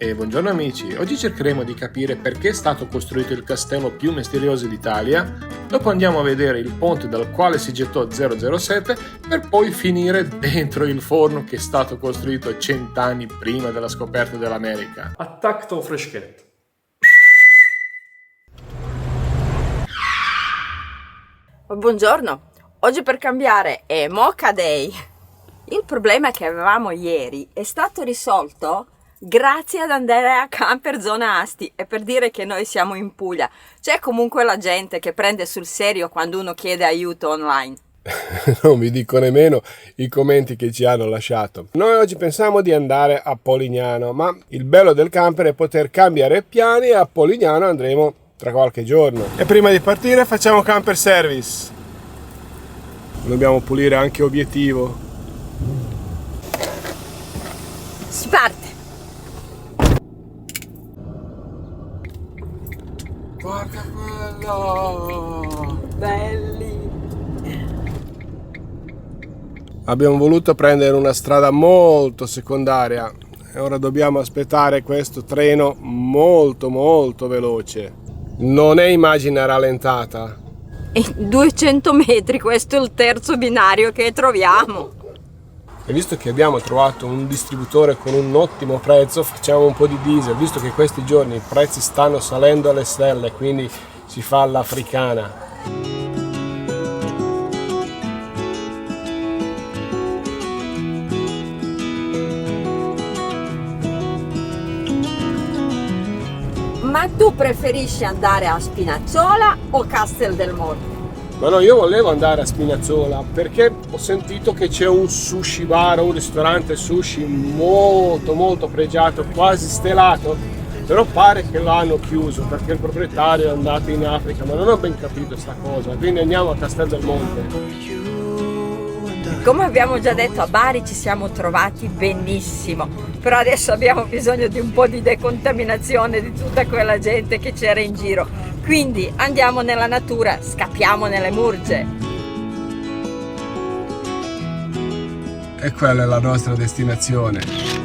E buongiorno amici, oggi cercheremo di capire perché è stato costruito il castello più misterioso d'Italia, dopo andiamo a vedere il ponte dal quale si gettò 007 per poi finire dentro il forno che è stato costruito 100 anni prima della scoperta dell'America. Attacco freschetto. Buongiorno, oggi per cambiare è Mocha Day. Il problema che avevamo ieri è stato risolto grazie ad Andrea Camper Zona Asti, e per dire che noi siamo in Puglia. C'è comunque la gente che prende sul serio quando uno chiede aiuto online. Non vi dico nemmeno i commenti che ci hanno lasciato. Noi oggi pensiamo di andare a Polignano, ma il bello del camper è poter cambiare piani e a Polignano andremo tra qualche giorno. E prima di partire facciamo camper service. Dobbiamo pulire anche obiettivo. Si parte! Guarda quello! Belli! Abbiamo voluto prendere una strada molto secondaria e ora dobbiamo aspettare questo treno molto veloce. Non è immagine rallentata. E 200 metri, questo è il terzo binario che troviamo. E visto che abbiamo trovato un distributore con un ottimo prezzo, facciamo un po' di diesel, visto che questi giorni i prezzi stanno salendo alle stelle, quindi si fa all'africana. Ma tu preferisci andare a Spinazzola o Castel del Monte? Ma no, io volevo andare a Spinazzola perché ho sentito che c'è un sushi bar, un ristorante sushi molto pregiato, quasi stelato, però pare che l'hanno chiuso perché il proprietario è andato in Africa, ma non ho ben capito sta cosa, quindi andiamo a Castel del Monte. Come abbiamo già detto, a Bari ci siamo trovati benissimo, però adesso abbiamo bisogno di un po' di decontaminazione di tutta quella gente che c'era in giro. Quindi andiamo nella natura, scappiamo nelle Murge. E quella è la nostra destinazione.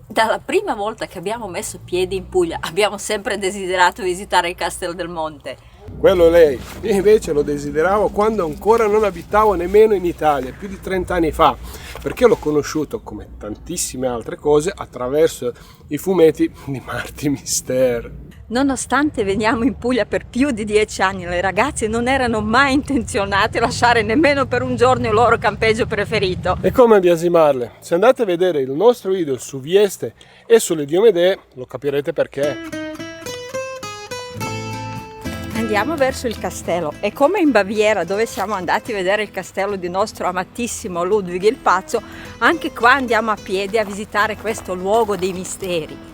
Dalla prima volta che abbiamo messo piedi in Puglia abbiamo sempre desiderato visitare il Castel del Monte. Quello lei, io invece lo desideravo quando ancora non abitavo nemmeno in Italia, più di 30 anni fa, perché l'ho conosciuto, come tantissime altre cose, attraverso i fumetti di Marty Mister. Nonostante veniamo in Puglia per più di 10 anni, le ragazze non erano mai intenzionate a lasciare nemmeno per un giorno il loro campeggio preferito. E come biasimarle? Se andate a vedere il nostro video su Vieste e sulle Diomedee, lo capirete perché. Andiamo verso il castello e come in Baviera, dove siamo andati a vedere il castello di nostro amatissimo Ludwig il Pazzo, anche qua andiamo a piedi a visitare questo luogo dei misteri.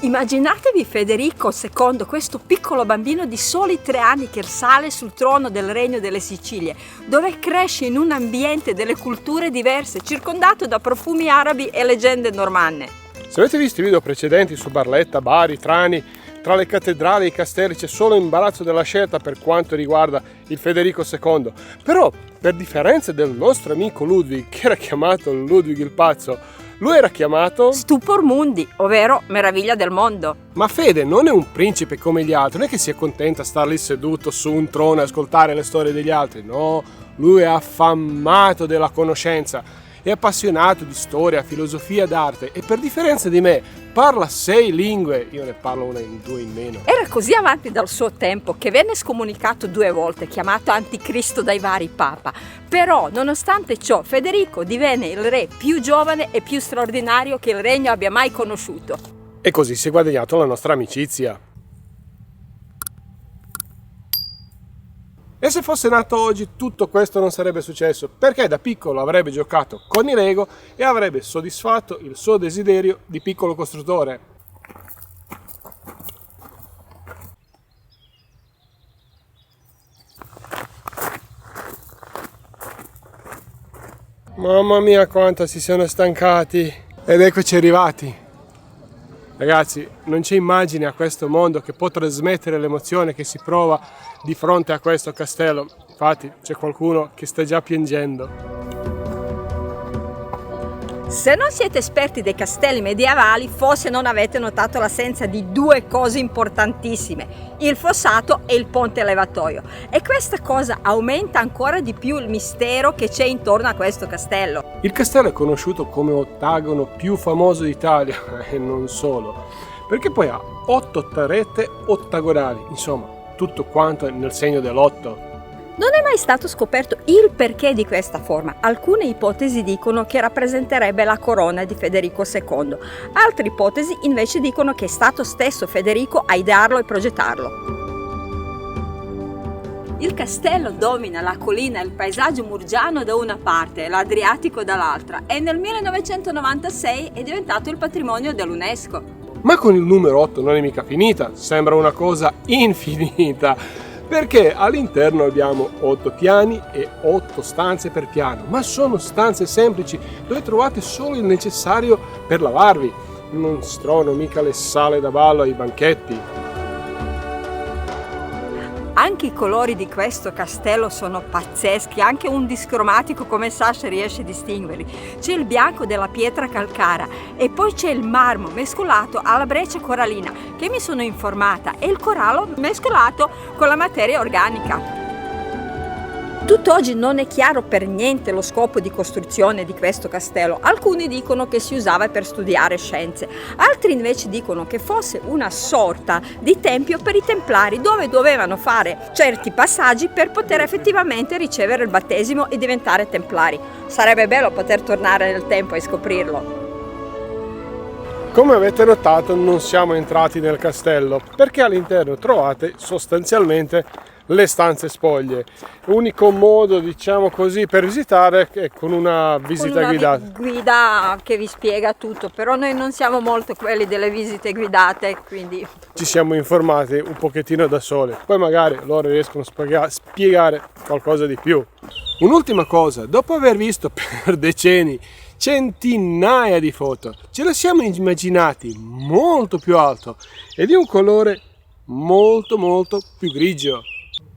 Immaginatevi Federico II, questo piccolo bambino di soli 3 anni che sale sul trono del Regno delle Sicilie, dove cresce in un ambiente delle culture diverse, circondato da profumi arabi e leggende normanne. Se avete visto i video precedenti su Barletta, Bari, Trani, tra le cattedrali e i castelli c'è solo imbarazzo della scelta per quanto riguarda il Federico II. Però, per differenza del nostro amico Ludwig, che era chiamato Ludwig il Pazzo, lui era chiamato Stupor Mundi, ovvero meraviglia del mondo. Ma Fede non è un principe come gli altri, non è che si accontenta a star lì seduto su un trono e ascoltare le storie degli altri, no, lui è affamato della conoscenza, è appassionato di storia, filosofia d'arte e per differenza di me parla 6 lingue, io ne parlo una in 2 in meno. Era così avanti dal suo tempo che venne scomunicato 2 volte, chiamato Anticristo dai vari papa. Però, nonostante ciò, Federico divenne il re più giovane e più straordinario che il regno abbia mai conosciuto. E così si è guadagnato la nostra amicizia. E se fosse nato oggi tutto questo non sarebbe successo, perché da piccolo avrebbe giocato con i Lego e avrebbe soddisfatto il suo desiderio di piccolo costruttore. Mamma mia quanto si sono stancati! Ed eccoci arrivati. Ragazzi, non c'è immagine a questo mondo che può trasmettere l'emozione che si prova di fronte a questo castello. Infatti c'è qualcuno che sta già piangendo. Se non siete esperti dei castelli medievali, forse non avete notato l'assenza di due cose importantissime, il fossato e il ponte levatoio. E questa cosa aumenta ancora di più il mistero che c'è intorno a questo castello. Il castello è conosciuto come ottagono più famoso d'Italia, e non solo, perché poi ha 8 torrette ottagonali, insomma, tutto quanto nel segno dell'8. Non è mai stato scoperto il perché di questa forma. Alcune ipotesi dicono che rappresenterebbe la corona di Federico II. Altre ipotesi invece dicono che è stato stesso Federico a idearlo e progettarlo. Il castello domina la collina e il paesaggio murgiano da una parte e l'Adriatico dall'altra e nel 1996 è diventato il patrimonio dell'UNESCO. Ma con il numero 8 non è mica finita, sembra una cosa infinita. Perché all'interno abbiamo 8 piani e 8 stanze per piano, ma sono stanze semplici dove trovate solo il necessario per lavarvi. Non trovano mica le sale da ballo ai banchetti. Anche i colori di questo castello sono pazzeschi, anche un discromatico come Sasha riesce a distinguerli. C'è il bianco della pietra calcarea e poi c'è il marmo mescolato alla breccia corallina, che mi sono informata, e il corallo mescolato con la materia organica. Tutt'oggi non è chiaro per niente lo scopo di costruzione di questo castello. Alcuni dicono che si usava per studiare scienze, altri invece dicono che fosse una sorta di tempio per i templari dove dovevano fare certi passaggi per poter effettivamente ricevere il battesimo e diventare templari. Sarebbe bello poter tornare nel tempo e scoprirlo. Come avete notato non siamo entrati nel castello perché all'interno trovate sostanzialmente le stanze spoglie. L'unico modo, diciamo così, per visitare è con una visita guidata. Guida che vi spiega tutto, però noi non siamo molto quelli delle visite guidate, quindi Ci siamo informati un pochettino da soli, poi magari loro riescono a spiegare qualcosa di più. Un'ultima cosa, dopo aver visto per decenni centinaia di foto, ce la siamo immaginati molto più alto e di un colore molto più grigio.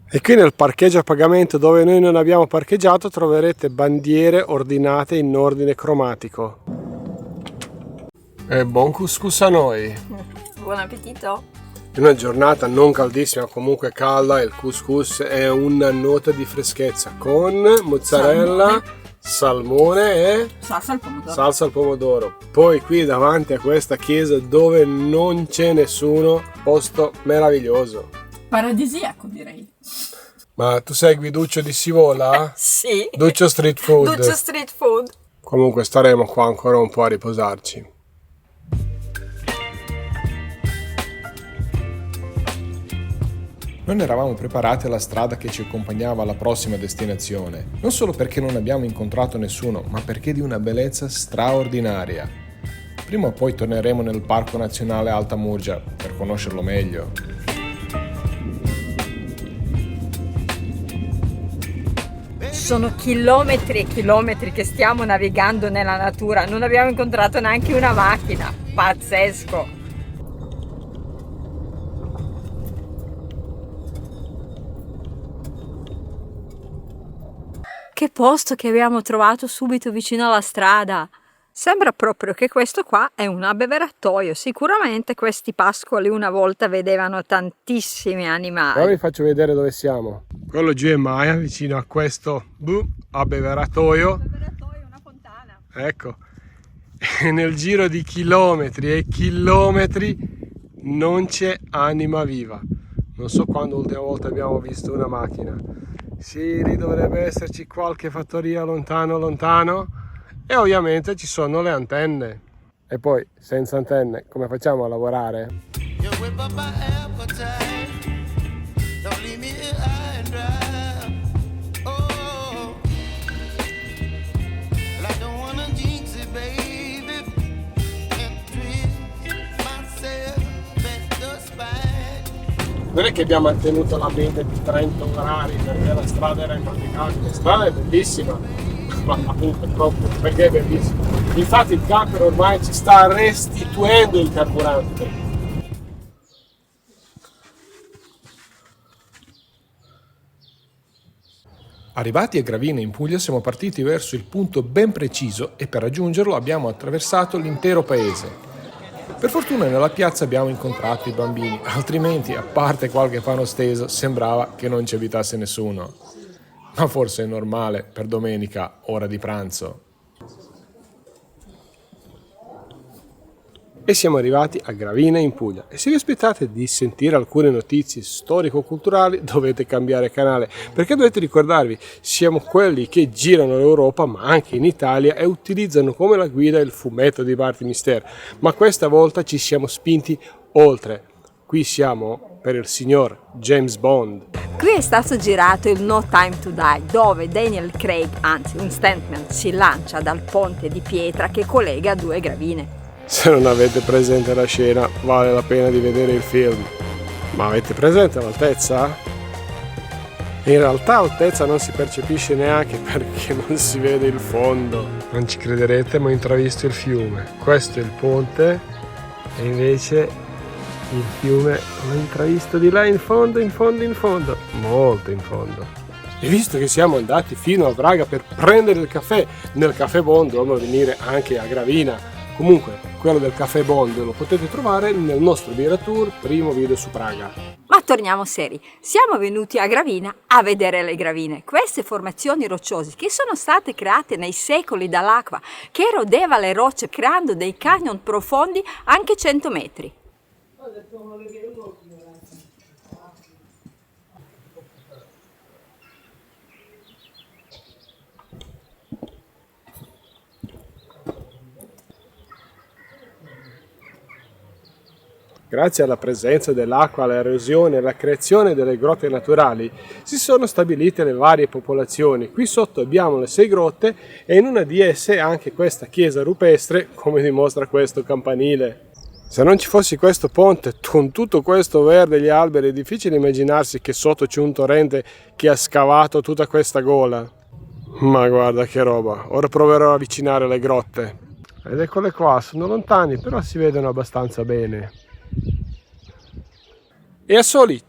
E qui nel parcheggio a pagamento dove noi non abbiamo parcheggiato troverete bandiere ordinate in ordine cromatico. E buon couscous a noi! buon appetito! In una giornata non caldissima, comunque calda, il couscous è una nota di freschezza con mozzarella, salmone e salsa al pomodoro. Poi qui davanti a questa chiesa dove non c'è nessuno, posto meraviglioso. Paradisiaco, direi. Ma tu segui Duccio di Sivola? Sì. Duccio Street Food. Duccio Street Food. Comunque staremo qua ancora un po' a riposarci. Non eravamo preparati alla strada che ci accompagnava alla prossima destinazione, non solo perché non abbiamo incontrato nessuno, ma perché di una bellezza straordinaria. Prima o poi torneremo nel Parco Nazionale Alta Murgia per conoscerlo meglio. Sono chilometri e chilometri che stiamo navigando nella natura, non abbiamo incontrato neanche una macchina, pazzesco! Che posto che abbiamo trovato subito vicino alla strada! Sembra proprio che questo qua è un abbeveratoio. Sicuramente questi pascoli una volta vedevano tantissimi animali. Ora vi faccio vedere dove siamo. Quello giù è Maya, vicino a questo abbeveratoio. Abbeveratoio, una fontana. Ecco. E nel giro di chilometri e chilometri non c'è anima viva. Non so quando l'ultima volta abbiamo visto una macchina. Sì, lì dovrebbe esserci qualche fattoria lontano. E ovviamente ci sono le antenne. E poi, senza antenne, come facciamo a lavorare? Non è che abbiamo mantenuto l'ambiente di 30 orari perché la strada era impraticabile. La strada è bellissima, Ma appunto troppo, perché è bellissimo. Infatti il camper ormai ci sta restituendo il carburante. Arrivati a Gravina in Puglia siamo partiti verso il punto ben preciso e per raggiungerlo abbiamo attraversato l'intero paese. Per fortuna nella piazza abbiamo incontrato i bambini, altrimenti, a parte qualche pano steso, sembrava che non ci abitasse nessuno. Ma forse è normale per domenica, ora di pranzo. E siamo arrivati a Gravina in Puglia e se vi aspettate di sentire alcune notizie storico-culturali dovete cambiare canale, perché dovete ricordarvi, siamo quelli che girano l'Europa ma anche in Italia e utilizzano come la guida il fumetto di Martin Mister, ma questa volta ci siamo spinti oltre. Qui siamo per il signor James Bond. Qui è stato girato il No Time to Die, dove Daniel Craig, anzi un stuntman, si lancia dal ponte di pietra che collega due gravine. Se non avete presente la scena, vale la pena di vedere il film. Ma avete presente l'altezza? In realtà altezza non si percepisce neanche perché non si vede il fondo. Non ci crederete, ma ho intravisto il fiume. Questo è il ponte e invece il fiume l'ho intravisto di là in fondo, molto in fondo. E visto che siamo andati fino a Praga per prendere il caffè, nel Caffè Bond dobbiamo venire anche a Gravina. Comunque, quello del Caffè Bond lo potete trovare nel nostro Birra Tour, primo video su Praga. Ma torniamo seri, siamo venuti a Gravina a vedere le gravine, queste formazioni rocciose che sono state create nei secoli dall'acqua che erodeva le rocce creando dei canyon profondi anche 100 metri. Grazie alla presenza dell'acqua, all'erosione e alla creazione delle grotte naturali si sono stabilite le varie popolazioni. Qui sotto abbiamo le 6 grotte e in una di esse anche questa chiesa rupestre, come dimostra questo campanile. Se non ci fosse questo ponte con tutto questo verde e gli alberi è difficile immaginarsi che sotto c'è un torrente che ha scavato tutta questa gola. Ma guarda che roba, ora proverò a avvicinare le grotte. Ed eccole qua, sono lontani però si vedono abbastanza bene. E a soli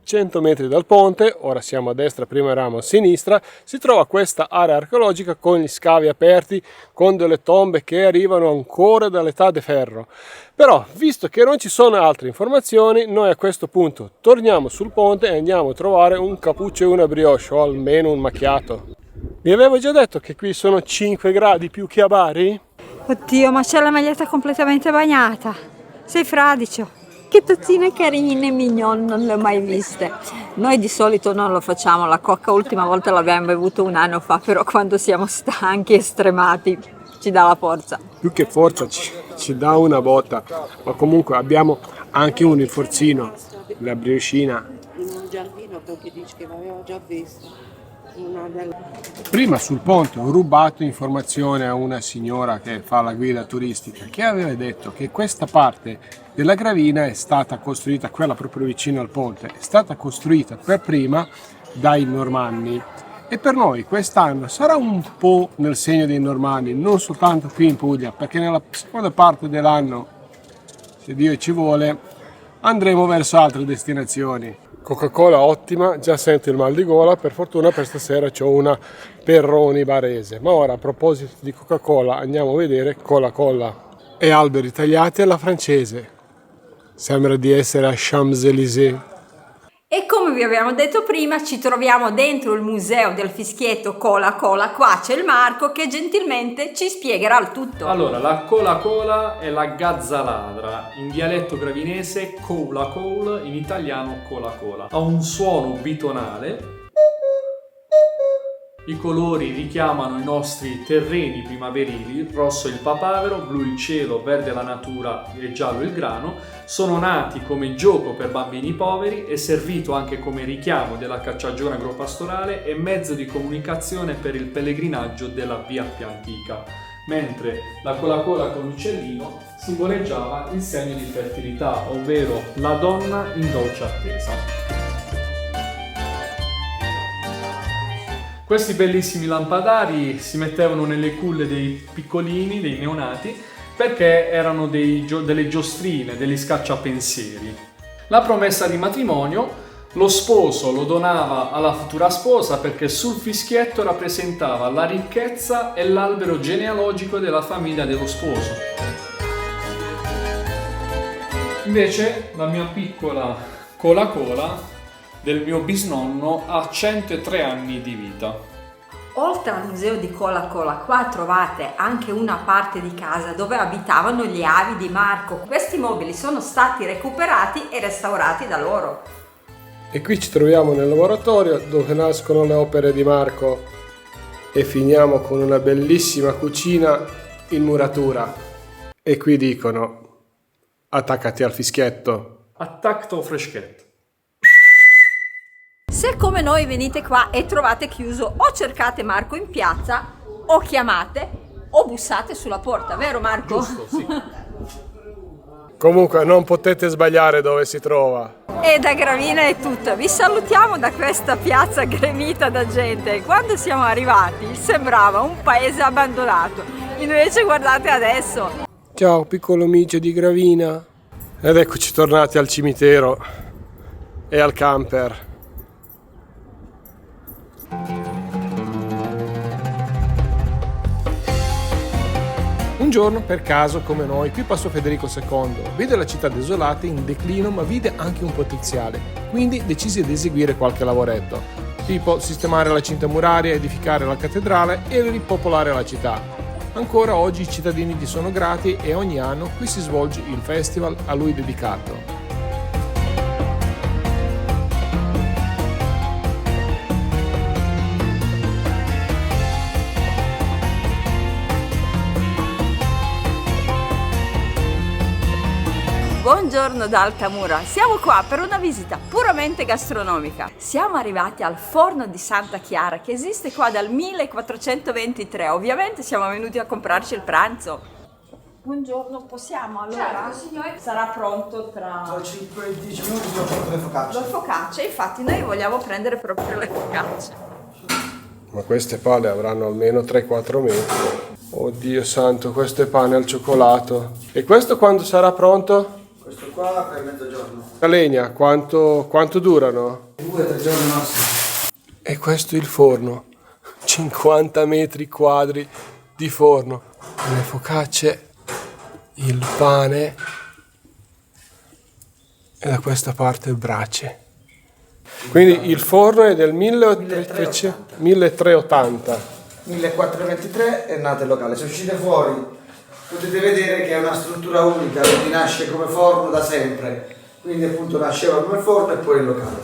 100 metri dal ponte, ora siamo a destra, prima eravamo a sinistra, si trova questa area archeologica con gli scavi aperti, con delle tombe che arrivano ancora dall'età di ferro. Però, visto che non ci sono altre informazioni, noi a questo punto torniamo sul ponte e andiamo a trovare un cappuccio e una brioche, o almeno un macchiato. Vi avevo già detto che qui sono 5 gradi più che a Bari? Oddio, ma c'è la maglietta completamente bagnata, sei fradicio. Che tazzine carine, mignon, non le ho mai viste. Noi di solito non lo facciamo, la cocca ultima volta l'abbiamo bevuto un anno fa, però quando siamo stanchi e stremati ci dà la forza. Più che forza ci dà una botta, ma comunque abbiamo anche un rinforzino, la brioscina. In un giardino perché dice che l'avevo già visto. Prima sul ponte ho rubato informazione a una signora che fa la guida turistica che aveva detto che questa parte della Gravina è stata costruita, quella proprio vicino al ponte, è stata costruita per prima dai Normanni e per noi quest'anno sarà un po' nel segno dei Normanni, non soltanto qui in Puglia, perché nella seconda parte dell'anno, se Dio ci vuole, andremo verso altre destinazioni. Coca-Cola ottima, già sento il mal di gola, per fortuna per stasera c'ho una Perroni barese. Ma ora a proposito di Coca-Cola andiamo a vedere Cola e alberi tagliati alla francese. Sembra di essere a Champs-Élysées. E come vi abbiamo detto prima, ci troviamo dentro il museo del fischietto Cola. Qua c'è il Marco che gentilmente ci spiegherà il tutto. Allora, la Cola è la gazza ladra, in dialetto gravinese Cola, in italiano Cola. Ha un suono bitonale. I colori richiamano i nostri terreni primaverili, rosso il papavero, blu il cielo, verde la natura e giallo il grano. Sono nati come gioco per bambini poveri e servito anche come richiamo della cacciagione agropastorale e mezzo di comunicazione per il pellegrinaggio della via più antica, mentre la Cola con l'uccellino simboleggiava il segno di fertilità, ovvero la donna in dolce attesa. Questi bellissimi lampadari si mettevano nelle culle dei piccolini, dei neonati, perché erano delle giostrine, degli scacciapensieri. La promessa di matrimonio, lo sposo lo donava alla futura sposa perché sul fischietto rappresentava la ricchezza e l'albero genealogico della famiglia dello sposo. Invece la mia piccola cola del mio bisnonno ha 103 anni di vita. Oltre al museo di Cola Cola, qua trovate anche una parte di casa dove abitavano gli avi di Marco. Questi mobili sono stati recuperati e restaurati da loro. E qui ci troviamo nel laboratorio dove nascono le opere di Marco e finiamo con una bellissima cucina in muratura. E qui dicono: attaccati al fischietto. Attacco freschetto. Se come noi venite qua e trovate chiuso, o cercate Marco in piazza, o chiamate, o bussate sulla porta, vero Marco? Giusto, sì. Comunque non potete sbagliare dove si trova. E da Gravina è tutto, vi salutiamo da questa piazza gremita da gente. Quando siamo arrivati sembrava un paese abbandonato, invece guardate adesso. Ciao piccolo amico di Gravina. Ed eccoci tornati al cimitero e al camper. Un giorno, per caso, come noi, qui passò Federico II, vide la città desolata in declino ma vide anche un potenziale, quindi decise di eseguire qualche lavoretto, tipo sistemare la cinta muraria, edificare la cattedrale e ripopolare la città. Ancora oggi i cittadini gli sono grati e ogni anno qui si svolge il festival a lui dedicato. Buongiorno da Altamura, siamo qua per una visita puramente gastronomica. Siamo arrivati al forno di Santa Chiara che esiste qua dal 1423, ovviamente siamo venuti a comprarci il pranzo. Buongiorno, possiamo allora? Certo, signore. Sarà pronto tra 5 e 10 minuti ho fatto le focacce. le focacce, infatti noi vogliamo prendere proprio le focacce. Ma queste pale avranno almeno 3-4 metri. Oddio santo, questo è pane al cioccolato. E questo quando sarà pronto? Questo qua per mezzogiorno. La legna, quanto durano? 2-3 giorni massimo. E questo è il forno. 50 metri quadri di forno. Le focacce, il pane e da questa parte il brace. Quindi il forno è del 1380. 1423 è nato il locale. Se uscite fuori potete vedere che è una struttura unica, quindi nasce come forno da sempre. Quindi appunto nasceva come forno e poi il locale.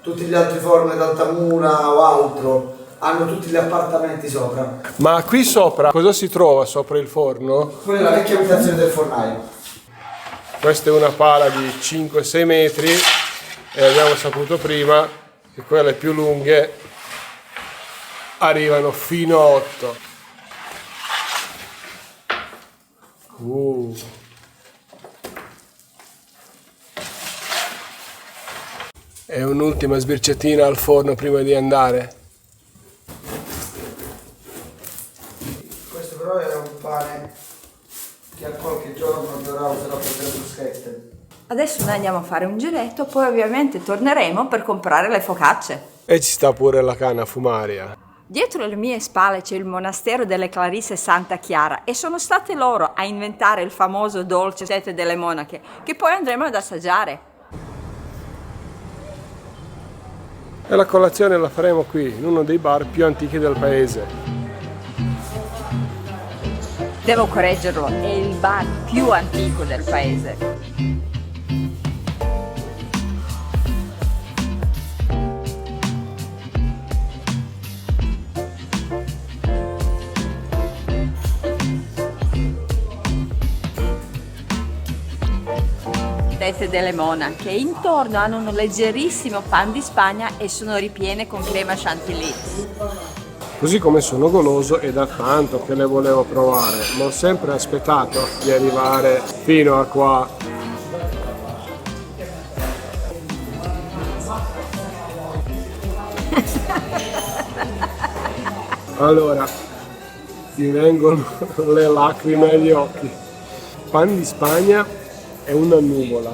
Tutti gli altri forni d'Altamura o altro hanno tutti gli appartamenti sopra. Ma qui sopra cosa si trova sopra il forno? Quella è la vecchia abitazione del fornaio. Questa è una pala di 5-6 metri e abbiamo saputo prima che quelle più lunghe arrivano fino a 8. E un'ultima sbirciatina al forno prima di andare. Questo però è un pane che a qualche giorno dovrà usare per le bruschette. Adesso noi andiamo a fare un giretto, poi ovviamente torneremo per comprare le focacce. E ci sta pure la canna fumaria. Dietro le mie spalle c'è il monastero delle Clarisse Santa Chiara e sono state loro a inventare il famoso dolce sete delle monache, che poi andremo ad assaggiare. E la colazione la faremo qui, in uno dei bar più antichi del paese. Devo correggerlo, è il bar più antico del paese. Sete delle monache, intorno hanno un leggerissimo pan di Spagna e sono ripiene con crema chantilly. Così come sono goloso è da tanto che le volevo provare, ma ho sempre aspettato di arrivare fino a qua. Allora, ti vengono le lacrime agli occhi. Pan di Spagna è una nuvola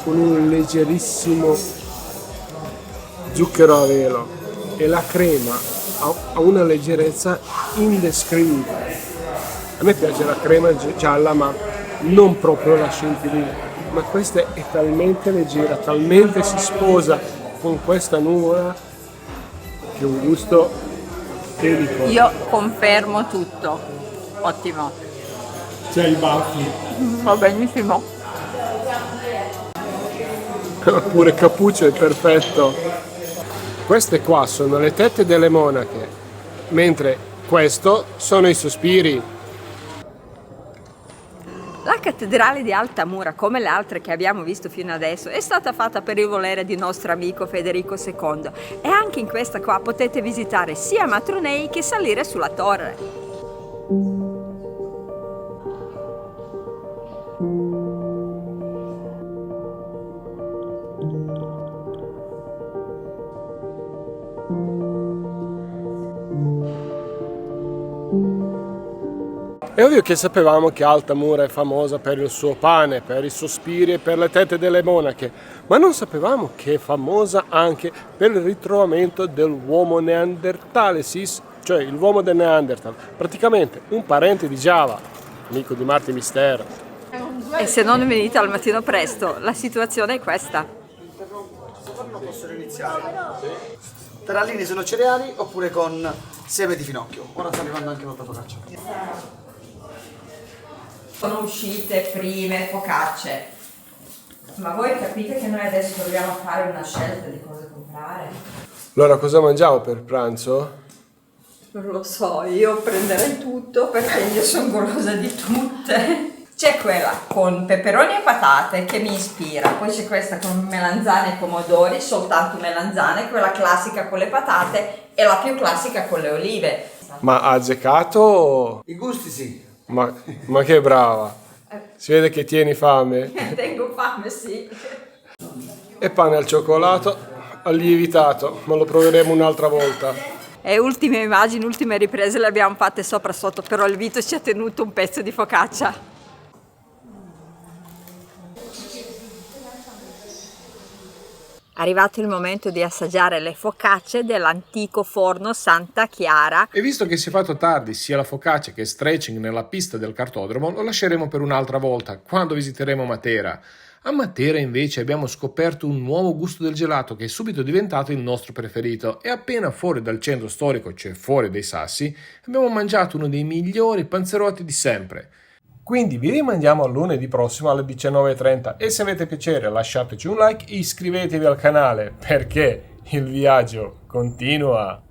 con un leggerissimo zucchero a velo e la crema ha una leggerezza indescrivibile. A me piace la crema gialla, ma non proprio la chantilly, ma questa è talmente leggera, talmente si sposa con questa nuvola che un gusto che dico. Io confermo tutto. Ottimo. C'è i baffi. Va benissimo. Pure cappuccio è perfetto. Queste qua sono le tette delle monache, mentre questo sono i sospiri. La cattedrale di Altamura, come le altre che abbiamo visto fino adesso, è stata fatta per il volere di nostro amico Federico II e anche in questa qua potete visitare sia Matronei che salire sulla torre. È ovvio che sapevamo che Altamura è famosa per il suo pane, per i sospiri e per le tette delle monache, ma non sapevamo che è famosa anche per il ritrovamento dell'uomo neanderthalensis, cioè l'uomo del Neanderthal, praticamente un parente di Giava, amico di Martin Mister. E se non venite al mattino presto, la situazione è questa. Possono iniziare. Tarallini sono cereali oppure con seme di finocchio. Ora sta arrivando anche l'altra focaccia. Sono uscite prime focacce, ma voi capite che noi adesso dobbiamo fare una scelta di cosa comprare? Allora cosa mangiamo per pranzo? Non lo so, io prenderei tutto perché io sono golosa di tutte. C'è quella con peperoni e patate che mi ispira, poi c'è questa con melanzane e pomodori, soltanto melanzane, quella classica con le patate e la più classica con le olive. Ma ha azzeccato? I gusti sì. Ma che brava! Si vede che tieni fame. Tengo fame, sì. E pane al cioccolato, al lievitato, ma lo proveremo un'altra volta. E ultime immagini, ultime riprese le abbiamo fatte sopra sotto, però il Vito ci ha tenuto un pezzo di focaccia. Arrivato il momento di assaggiare le focacce dell'antico forno Santa Chiara. E visto che si è fatto tardi sia la focaccia che stretching nella pista del cartodromo, lo lasceremo per un'altra volta, quando visiteremo Matera. A Matera invece abbiamo scoperto un nuovo gusto del gelato che è subito diventato il nostro preferito e appena fuori dal centro storico, cioè fuori dai Sassi, abbiamo mangiato uno dei migliori panzerotti di sempre. Quindi vi rimandiamo a lunedì prossimo alle 19:30 e se avete piacere lasciateci un like e iscrivetevi al canale perché il viaggio continua.